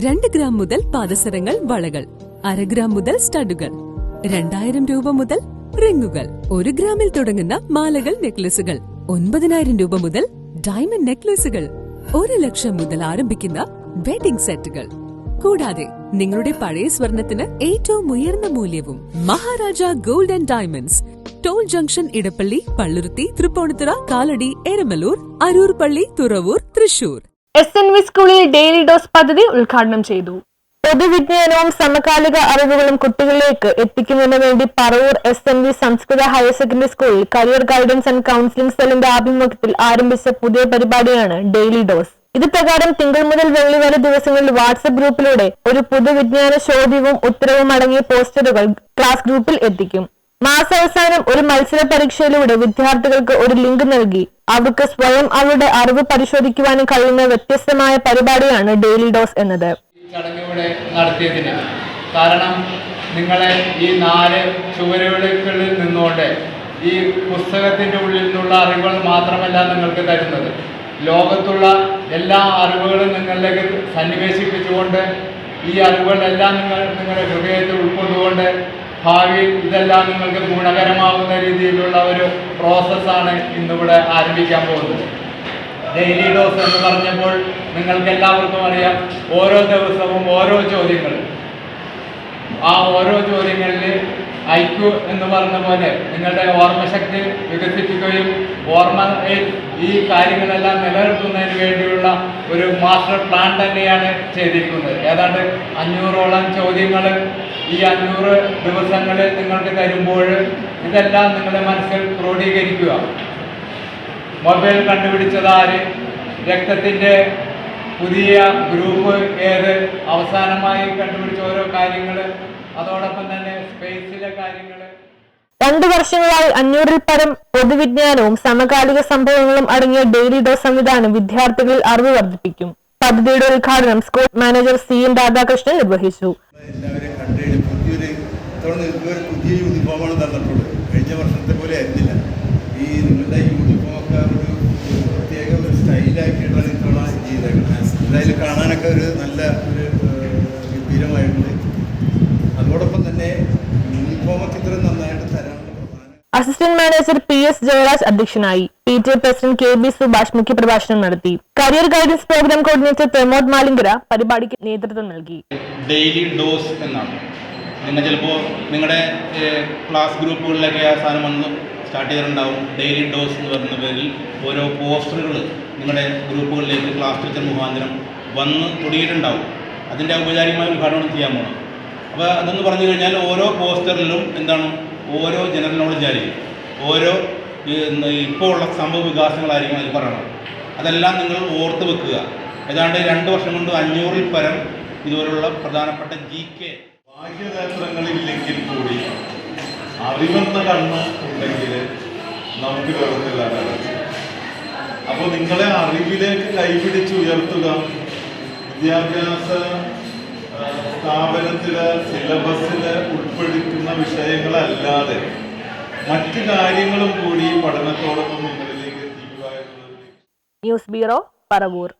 2 gram മുതൽ പാദസരങ്ങൾ, വളകൾ, 1/2 gram മുതൽ സ്റ്റഡുകൾ, 2000 രൂപ മുതൽ റിങ്ങുകൾ, 1 ഗ്രാമിൽ തുടങ്ങുന്ന മാലകൾ, നെക്ലസുകൾ, 9000 രൂപ മുതൽ ഡയമണ്ട് നെക്ലസുകൾ, 1 ലക്ഷം മുതൽ ആരംഭിക്കുന്ന വെഡിംഗ് സെറ്റുകൾ. കൂടാതെ നിങ്ങളുടെ പഴയ സ്വർണത്തിന് ഏറ്റവും ഉയർന്ന മൂല്യവും. Maharaja gold and diamonds, toll junction, Edappally, Palluruthy, Tripunithura, Kalady, Eramalloor, Aroor പള്ളി, തുറവൂർ, തൃശൂർ. SNV സ്കൂളിൽ ഡെയിലി ഡോസ് പദ്ധതി ഉദ്ഘാടനം ചെയ്തു. പൊതുവിജ്ഞാനവും സമകാലിക അറിവുകളും കുട്ടികളിലേക്ക് എത്തിക്കുന്നതിന് വേണ്ടി പറവൂർ SNV സംസ്കൃത ഹയർ സെക്കൻഡറി സ്കൂളിൽ കരിയർ ഗൈഡൻസ് ആൻഡ് കൌൺസിലിംഗ് സെല്ലിന്റെ ആഭിമുഖ്യത്തിൽ ആരംഭിച്ച പുതിയ പരിപാടിയാണ് ഡെയിലി ഡോസ്. ഇത് പ്രകാരം തിങ്കൾ മുതൽ വെള്ളി വരെ ദിവസങ്ങളിൽ വാട്സ്ആപ്പ് ഗ്രൂപ്പിലൂടെ ഒരു പൊതുവിജ്ഞാന ചോദ്യവും ഉത്തരവും അടങ്ങിയ പോസ്റ്ററുകൾ ക്ലാസ് ഗ്രൂപ്പിൽ എത്തിക്കും. മാസാവസാനം ഒരു മത്സര പരീക്ഷയിലൂടെ വിദ്യാർത്ഥികൾക്ക് ഒരു ലിങ്ക് നൽകി അവർക്ക് സ്വയം അവരുടെ അറിവ് പരിശോധിക്കുവാനും കഴിയുന്ന വ്യത്യസ്തമായ പരിപാടിയാണ് ഡെയിലി ഡോസ് എന്നത്. ചടങ്ങിലൂടെ നടത്തിയതിന് കാരണം നിങ്ങളെ ഈ 4 ചുവരുകളിൽ നിന്നുകൊണ്ട് ഈ പുസ്തകത്തിൻ്റെ ഉള്ളിൽ നിന്നുള്ള അറിവുകൾ മാത്രമല്ല നിങ്ങൾക്ക് തരുന്നത്, ലോകത്തുള്ള എല്ലാ അറിവുകളും നിങ്ങളിലേക്ക് സന്നിവേശിപ്പിച്ചുകൊണ്ട് ഈ അറിവുകളെല്ലാം നിങ്ങളുടെ ഹൃദയത്തിൽ ഉൾക്കൊണ്ടുകൊണ്ട് ഭാവിയിൽ ഇതെല്ലാം നിങ്ങൾക്ക് ഗുണകരമാകുന്ന രീതിയിലുള്ള ഒരു പ്രോസസ്സാണ് ഇന്നിവിടെ ആരംഭിക്കാൻ പോകുന്നത്. ഡെയിലി ഡോസ് എന്ന് പറഞ്ഞപ്പോൾ നിങ്ങൾക്ക് എല്ലാവർക്കും അറിയാം, ഓരോ ദിവസവും ഓരോ ചോദ്യങ്ങൾ. ആ ഓരോ ചോദ്യങ്ങളിൽ IQ എന്ന് പറഞ്ഞ പോലെ നിങ്ങളുടെ ഓർമ്മശക്തി വികസിപ്പിക്കുകയും ഓർമ്മയിൽ ഈ കാര്യങ്ങളെല്ലാം നിലനിർത്തുന്നതിന് വേണ്ടിയുള്ള ഒരു മാസ്റ്റർ പ്ലാൻ തന്നെയാണ് ചെയ്തിരിക്കുന്നത്. ഏതാണ്ട് 500ഓളം ചോദ്യങ്ങൾ ഈ 500 ദിവസങ്ങളിൽ നിങ്ങൾക്ക് തരുമ്പോൾ ഇതെല്ലാം നിങ്ങളുടെ മനസ്സിൽ ക്രോഡീകരിക്കുക. മൊബൈൽ കണ്ടുപിടിച്ചത് ആര്, രക്തത്തിൻ്റെ പുതിയ ഗ്രൂപ്പ് ഏത്, അവസാനമായി കണ്ടുപിടിച്ച ഓരോ കാര്യങ്ങൾ, അതോടൊപ്പം തന്നെ സ്പേസിലെ കാര്യങ്ങൾ. 2 വർഷങ്ങളായി 500-ൽ പരം പൊതുവിജ്ഞാനവും സമകാലിക സംഭവങ്ങളും അടങ്ങിയ ഡെയിലി ഡോസ് സംവിധാനം വിദ്യാർത്ഥികളിൽ അറിവ് വർദ്ധിപ്പിക്കും. പദ്ധതിയുടെ ഉദ്ഘാടനം സ്കൂൾ മാനേജർ CN രാധാകൃഷ്ണൻ നിർവഹിച്ചു. പുതിയ യൂണിഫോമാണ് തന്നിട്ടുള്ളത്. കഴിഞ്ഞ വർഷത്തെ പോലെ ആയിരുന്നില്ല. ഈ നിങ്ങളുടെ യൂണിഫോമൊക്കെ ഒരു പ്രത്യേക ഒരു സ്റ്റൈലാക്കിയിട്ടാണ് ഇത്തവണ ചെയ്തേക്കുന്നത്. എന്തായാലും കാണാനൊക്കെ ഒരു നല്ല ഒരു ഗംഭീരമായിട്ടുണ്ട്. അതോടൊപ്പം തന്നെ യൂണിഫോമൊക്കെ ഇത്രയും നന്നായിട്ട് തരാനുള്ള പ്രധാന അസിസ്റ്റന്റ് മാനേജർ PS ജയരാജ് അധ്യക്ഷനായി. PTA പ്രസിഡന്റ് KB സുഭാഷ് മുഖ്യപ്രഭാഷണം നടത്തി. Career guidance programme coordinator Pramod Malinkara പരിപാടിക്ക് നേതൃത്വം നൽകി. ഡെയിലി ഡോസ് എന്നാണ്. നിങ്ങൾ ചിലപ്പോൾ നിങ്ങളുടെ ക്ലാസ് ഗ്രൂപ്പുകളിലൊക്കെ ആ സാധനം വന്ന് സ്റ്റാർട്ട് ചെയ്തിട്ടുണ്ടാവും. ഡെയിലി ഡോസ് എന്ന് പറയുന്ന പേരിൽ ഓരോ പോസ്റ്ററുകൾ നിങ്ങളുടെ ഗ്രൂപ്പുകളിലേക്ക് ക്ലാസ് ടീച്ചർ മുഖാന്തരം വന്ന് തുടങ്ങിയിട്ടുണ്ടാവും. അതിൻ്റെ ഔപചാരികമായ ഉദ്ഘാടനം ചെയ്യാൻ പോകണം. അപ്പോൾ അതെന്ന് പറഞ്ഞു കഴിഞ്ഞാൽ ഓരോ പോസ്റ്ററിലും എന്താണ്, ഓരോ ജനറൽ നോളജ് ആയിരിക്കും, ഓരോ ഇപ്പോൾ ഉള്ള സംഭവ വികാസങ്ങളായിരിക്കും അതിൽ പറയണം. അതെല്ലാം നിങ്ങൾ ഓർത്ത് വെക്കുക. ഏതാണ്ട് 2 വർഷം കൊണ്ട് 500-ൽ പരം ഇതുപോലുള്ള പ്രധാനപ്പെട്ട GK ബാഹ്യനേത്രങ്ങളില്ലെങ്കിൽ കൂടി അറിവെന്ന കണ്ണ് ഉണ്ടെങ്കിൽ നമുക്ക് ലോകത്തിലാണ്. അപ്പോൾ നിങ്ങളെ അറിവിലേക്ക് കൈപിടിച്ച് ഉയർത്തുക. വിദ്യാഭ്യാസ സ്ഥാപനത്തിലെ സിലബസിൽ ഉൾപ്പെടുത്തുന്ന വിഷയങ്ങളല്ലാതെ മറ്റു കാര്യങ്ങളും കൂടി പഠനത്തോടൊപ്പം നിങ്ങളിലേക്ക് എത്തിക്കുക എന്നുള്ളത്. News bureau, Paravur.